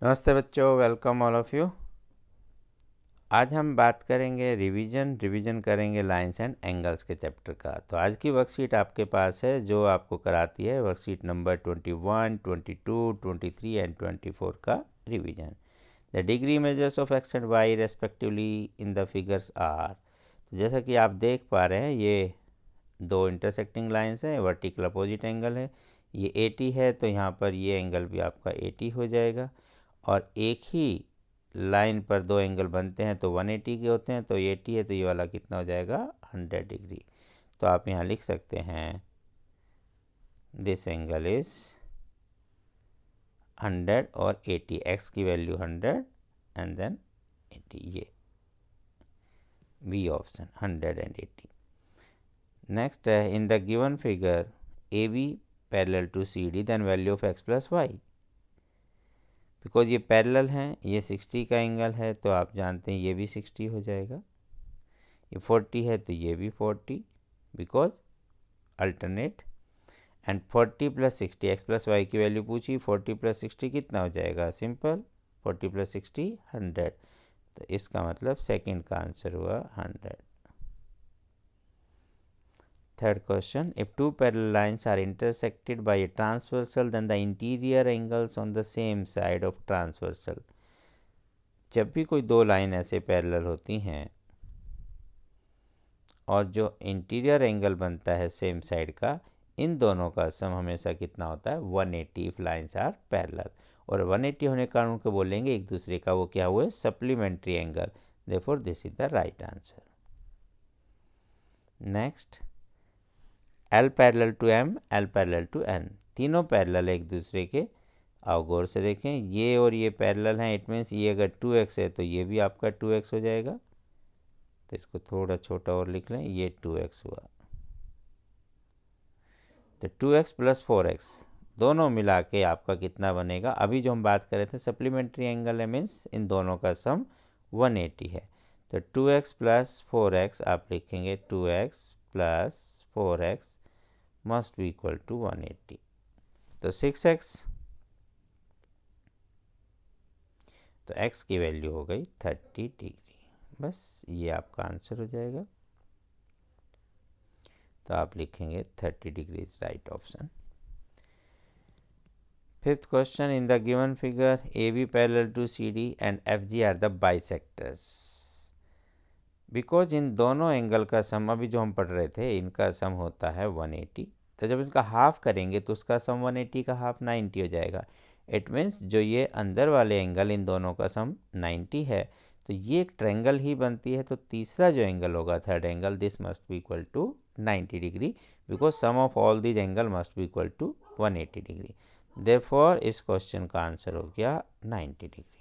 नमस्ते बच्चों, welcome all of you. आज हम बात करेंगे रिवीजन करेंगे लाइंस एंड एंगल्स के चैप्टर का। तो आज की वर्कशीट आपके पास है जो आपको कराती है वर्कशीट नंबर 21, 22, 23 एंड 24 का revision. The degree measures of X and Y respectively in the figures are. जैसा कि आप देख पा रहे हैं, ये दो इंटरसेक्टिंग लाइंस हैं, वर्टिकल अपोजिट एंगल है। ये 80 है तो यहाँ पर ये एंगल भी आपका 80 हो जाएगा। और एक ही लाइन पर दो एंगल बनते हैं तो 180 के होते हैं, तो 80 है तो ये वाला कितना हो जाएगा 100 डिग्री। तो आप यहाँ लिख सकते हैं दिस एंगल इज 100 और 80, एक्स की वैल्यू 100 एंड देन 80, ये बी ऑप्शन 100 एंड 80। नेक्स्ट है in the given figure A B parallel to C D then value of X plus Y. Because ये पैरेलल हैं, ये 60 का एंगल है तो आप जानते हैं ये भी 60 हो जाएगा। ये 40 है तो ये भी 40 because alternate. And 40 plus 60, X plus Y की वैल्यू पूछी, 40 प्लस 60 कितना हो जाएगा, सिंपल 40 प्लस 60 100। तो इसका मतलब सेकंड का आंसर हुआ 100। Third question, if two parallel lines are intersected by a transversal then the interior angles on the same side of transversal. जब भी कोई दो लाइन ऐसे पैरेलल होती हैं और जो इंटीरियर एंगल बनता है सेम साइड का, इन दोनों का सम हमेशा कितना होता है 180 इफ लाइंस आर पैरेलल। और 180 होने के कारण उनको बोलेंगे एक दूसरे का वो क्या हुए supplementary angle, therefore this is the right answer. Next, L parallel to M, L parallel to N, तीनों पैरेलल एक दूसरे के। आओ गौर से देखें, ये और ये पैरेलल हैं, इट मीन्स ये अगर 2x है तो ये भी आपका 2x हो जाएगा। तो इसको थोड़ा छोटा और लिख लें, ये 2x हुआ। तो 2x प्लस 4x दोनों मिला के आपका कितना बनेगा, अभी जो हम बात कर रहे थे सप्लीमेंट्री एंगल है, मीन्स इन दोनों का सम 180 है। तो 2x प्लस 4x आप लिखेंगे 2x plus 4x must be equal to 180। तो 6x, तो x की वैल्यू हो गई 30 डिग्री। बस ये आपका आंसर हो जाएगा। तो आप लिखेंगे 30 degree is right option. Fifth question, in the given figure AB parallel to CD and FG are the bisectors. Because in दोनों एंगल का सम, अभी जो हम पढ़ रहे थे, इनका सम होता है 180। तो जब इसका हाफ करेंगे तो उसका सम 180 का हाफ 90 हो जाएगा। इट मीन्स जो ये अंदर वाले एंगल इन दोनों का सम 90 है, तो ये एक ट्रायंगल ही बनती है। तो तीसरा जो एंगल होगा third angle, this must be equal to 90 degree because sum of all these angle must be equal to 180 degree. Therefore इस क्वेश्चन का आंसर हो गया 90 डिग्री।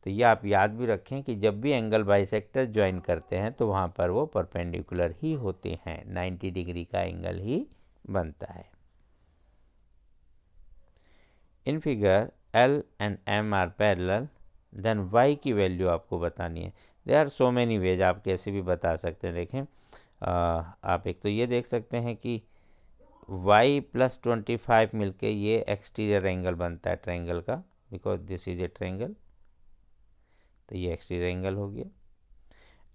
तो ये आप याद भी रखें कि जब भी एंगल बाइसेक्टर ज्वाइन करते हैं तो वहाँ पर वो परपेंडिकुलर ही होते हैं, 90 डिग्री का एंगल ही बनता है। In figure L and M are parallel then Y की वैल्यू आपको बतानी है। They are so many ways, आप कैसे भी बता सकते हैं। देखें, आप एक तो ये देख सकते हैं कि y प्लस 25 मिलके ये एक्सटीरियर एंगल बनता है ट्रायंगल का, because this is a triangle. तो ये एक्सटीरियर एंगल हो गया।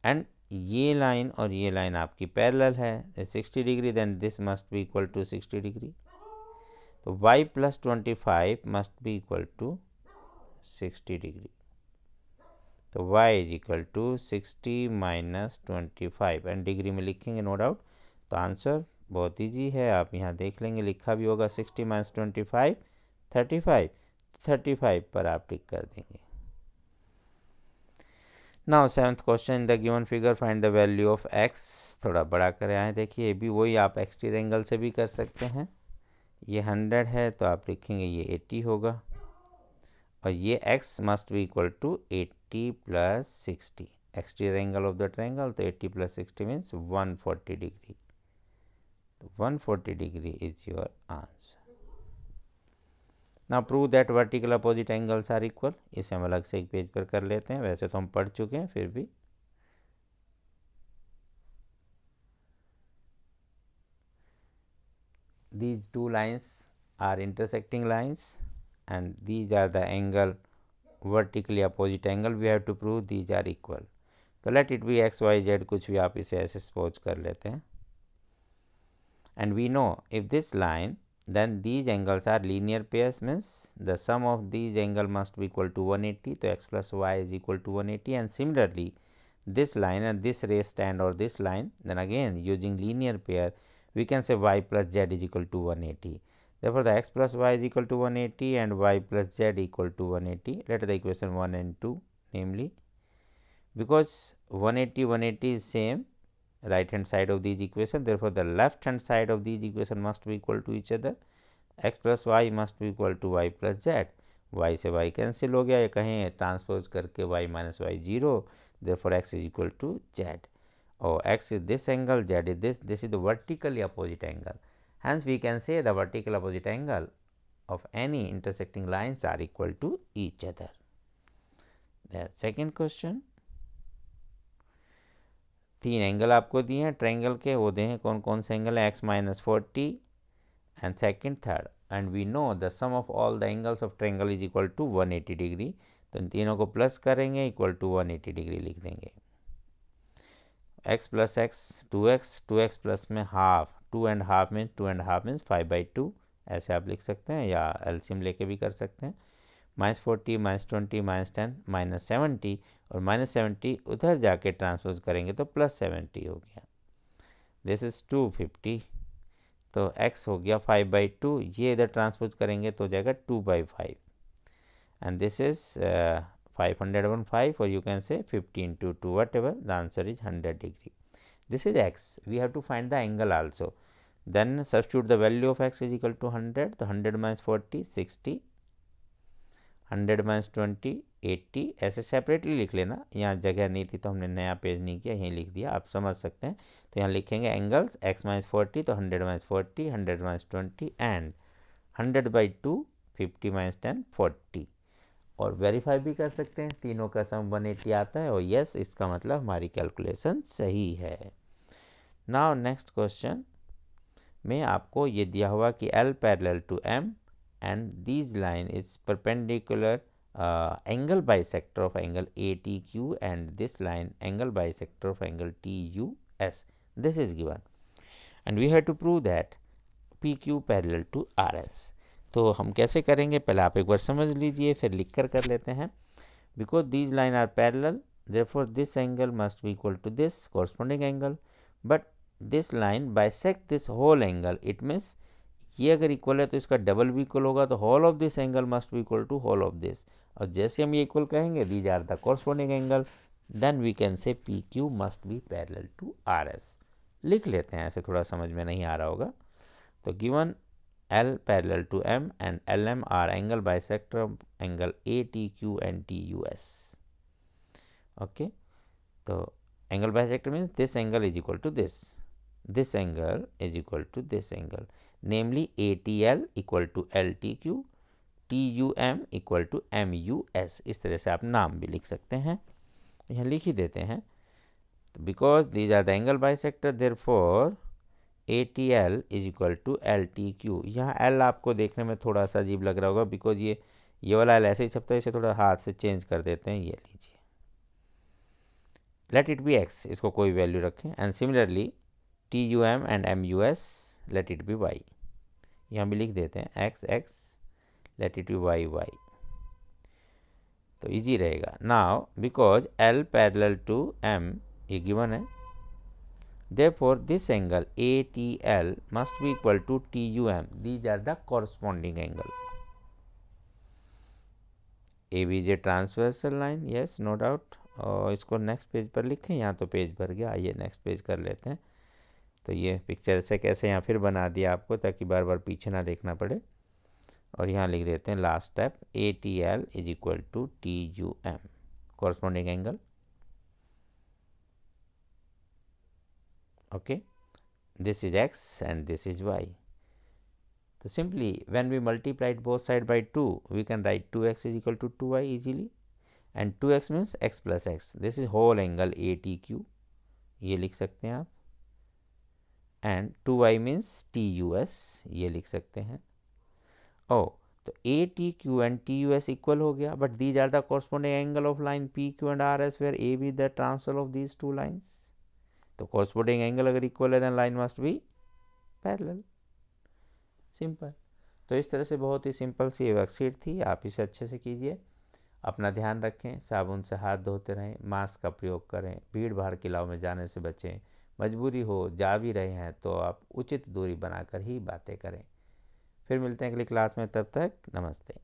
एंड ये लाइन और ये लाइन आपकी पैरेलल है 60 degree, then this must be equal to 60 degree. तो y plus 25 must be equal to 60 degree. तो y is equal to 60 minus 25 and degree में लिखेंगे नो डाउट। तो आंसर बहुत ईजी है, आप यहाँ देख लेंगे, लिखा भी होगा 60 माइनस 25 35, 35 पर आप टिक कर देंगे। Now seventh question, in the given figure find the value of x। थोड़ा बड़ा कर आए, देखिए ये भी वही आप एक्सटीरियर एंगल से भी कर सकते हैं। ये 100 है तो आप लिखेंगे ये 80 होगा, और ये x must be equal to 80 plus 60, exterior angle of the triangle. तो 80 प्लस 60 मीन्स 140 डिग्री। तो 140 degree is your answer. Now prove that vertical opposite angles are equal. इसे हम अलग से एक पेज पर कर लेते हैं, वैसे तो हम पढ़ चुके हैं फिर भी। These two lines are intersecting lines and these are the angle vertically opposite angle we have to prove these are equal. तो let it be x y z, कुछ भी आप इसे ऐसे सपोज कर लेते हैं. And we know if this line, then these angles are linear pairs, means the sum of these angle must be equal to 180. So x plus y is equal to 180. And similarly this line and this ray stand or this line, then again using linear pair we can say y plus z is equal to 180. Therefore the x plus y is equal to 180 and y plus z equal to 180. Let the equation 1 and 2, namely, because 180 is same right hand side of these equation, therefore the left hand side of these equation must be equal to each other. x plus y must be equal to y plus z. y से y cancel हो गया, ये कहें transpose करके y minus y 0, therefore x is equal to z. Oh, x is this angle, z is this is the vertically opposite angle. Hence we can say the vertical opposite angle of any intersecting lines are equal to each other. The second question, 3 angle आपको दिए हैं triangle के, वो दिए हैं कौन कौन से एंगल है, x minus 40 and second third, and we know the sum of all the angles of triangle is equal to 180 degree. तो इन तीनों को प्लस करेंगे इक्वल टू 180 डिग्री लिख देंगे. x plus x 2x plus में हाफ, 2 and half means 5/2, ऐसे आप लिख सकते हैं या एलसीएम लेके भी कर सकते हैं. -40 -20 -10 -70 और -70 उधर जाके ट्रांसपोज करेंगे तो +70 हो गया. This is 250. तो x हो गया 5/2, ये इधर ट्रांसपोज करेंगे तो हो जाएगा 2/5 and this is 505, or you can say 50 into 2, whatever, the answer is 100 degree. This is x. We have to find the angle also. Then substitute the value of x is equal to 100. तो 100 minus 40 60, 100 minus 20 80, ऐसे separately लिख लेना. यहाँ जगह नहीं थी तो हमने नया पेज नहीं किया, यहीं लिख दिया, आप समझ सकते हैं. तो यहाँ लिखेंगे एंगल्स x minus 40, तो 100 minus 40, 100 minus 20 and 100/2, 50 minus 10 40. और वेरीफाई भी कर सकते हैं, तीनों का सम 180 आता है और यस, इसका मतलब हमारी कैलकुलेशन सही है. नाउ नेक्स्ट क्वेश्चन में आपको ये दिया हुआ कि L parallel to M and these line is perpendicular angle bisector of angle ATQ and this line angle bisector of angle TUS. This is given and we have to prove that PQ parallel to RS. तो हम कैसे करेंगे, पहले आप एक बार समझ लीजिए फिर लिख कर लेते हैं. Because these line are parallel, therefore this angle must be equal to this corresponding angle, but this line bisect this whole angle. It means ये अगर इक्वल है तो इसका डबल भी इक्वल होगा, तो whole of this angle must be equal to whole of this. और जैसे हम ये इक्वल कहेंगे, these are the corresponding angle, then we can say P Q must be parallel to R S. लिख लेते हैं, ऐसे थोड़ा समझ में नहीं आ रहा होगा. तो given L parallel to M and LM are angle bisector of angle ATQ and TUS. Okay, so angle bisector means this angle is equal to this angle is equal to this angle, namely ATL equal to LTQ, TUM equal to MUS. इस तरह से आप नाम भी लिख सकते हैं, यहाँ लिख ही देते हैं. Because these are the angle bisector, therefore ATL is equal to LTQ. यहाँ L आपको देखने में थोड़ा सा अजीब लग रहा होगा, बिकॉज ये वाला L ऐसे ही छपता है, इसे थोड़ा हाथ से चेंज कर देते हैं. ये लीजिए, लेट इट बी x, इसको कोई वैल्यू रखें. And similarly TUM and MUS let it be y. यहाँ भी लिख देते हैं x x, let it be y y, तो इजी रहेगा. Now because L parallel to M ये गिवन है, therefore this angle ATL must be equal to TUM. These are the corresponding angle. AB is a transversal line, yes, no doubt. और इसको next page पर लिखें, यहाँ तो page भर गया, आइए नेक्स्ट पेज कर लेते हैं. तो ये पिक्चर से कैसे यहाँ फिर बना दिया आपको, ताकि बार बार पीछे ना देखना पड़े. और यहाँ लिख देते हैं last step, ATL is equal to TUM, corresponding angle. Okay, this is x and this is y. So simply when we multiplied both side by 2, we can write 2x is equal to 2y easily, and 2x means x plus x. This is whole angle ATQ, ये लिख सकते हैं आप. and 2y means TUS, ये लिख सकते हैं. Oh, तो A T Q and T U S equal हो गया, but these are the corresponding angle of line P Q and R S where A B the transfer of these two lines. तो corresponding angle अगर equal है then line must be parallel, simple. तो इस तरह से बहुत ही simple सी worksheet थी, आप इसे अच्छे से कीजिए। अपना ध्यान रखें, साबुन से हाथ धोते रहें, मास्क का प्रयोग करें, भीड़ भाड़ के इलाकों में जाने से बचें, मजबूरी हो जा भी रहे हैं तो आप उचित दूरी बनाकर ही बातें करें। फिर मिलते हैं अगली क्लास में, तब तक नमस्ते।